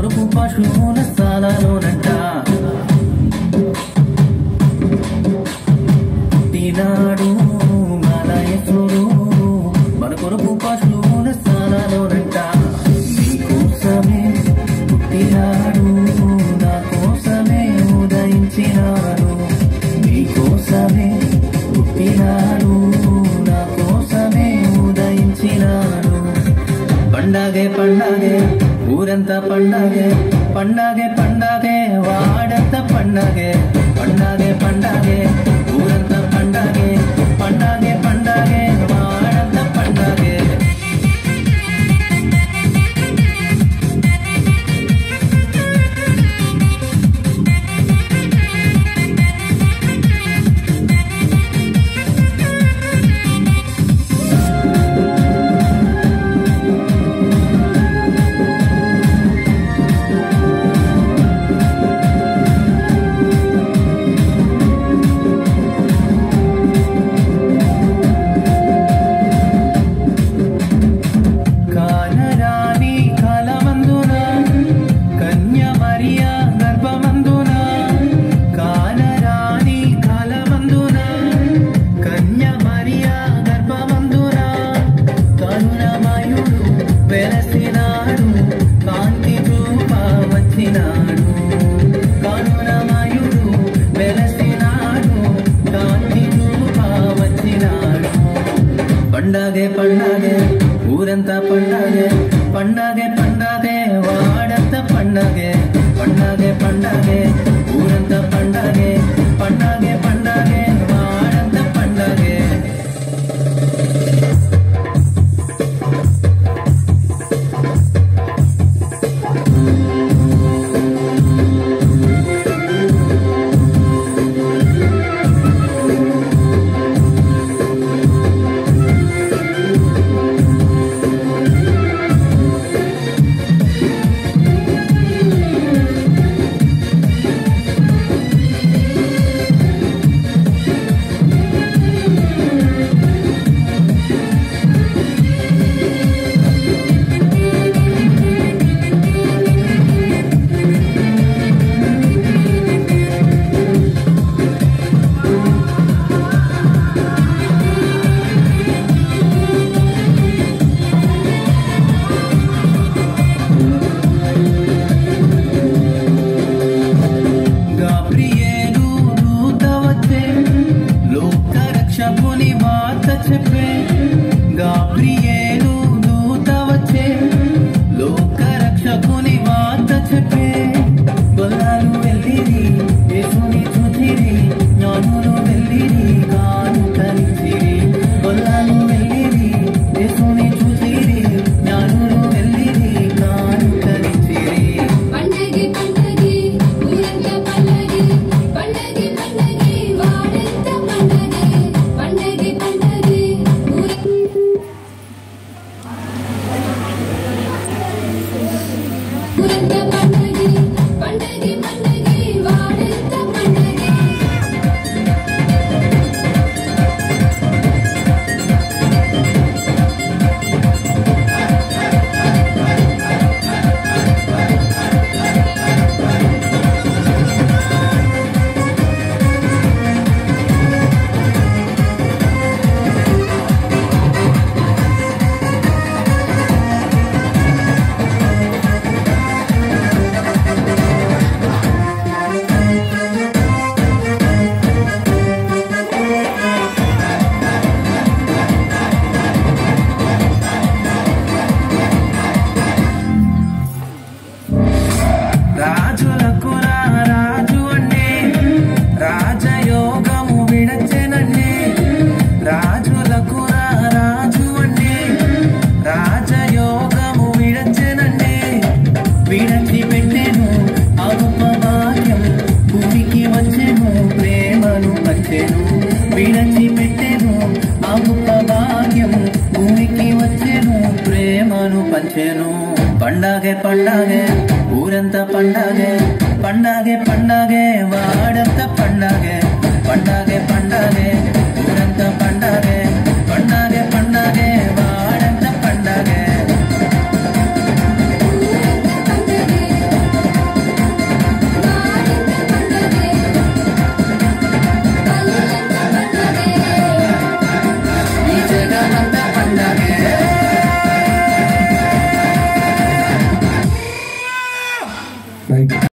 కొరకు పశువుల స్థానాలోనంట పుట్టినాడు మలయసుడు మన కొరకు పశువుల స్థానాలోనంట నీకోసమే పుట్టినాడు నా కోసమే ఉదయించినాడు నీకోసమే పుట్టినాడు నా కోసమే ఉదయించినాడు పండగే పండగే ఊరంతా పండగే పండగే పండగే వాడంతా పండగే పండగే పండగే ఊరంతా పండగే పండగే పండగే వాడంతా పండగే పండగే పండగే ఊరంతా పండగే పండగే పండగే వాడంతా పండగే పండగే పండగే ఊరంతా పండగే పండగే పండగే వాడంతా పండగే పండగే పండగే ఊరంతా పండగే పండగే పండగే వాడంతా పండగే పండగే పండగే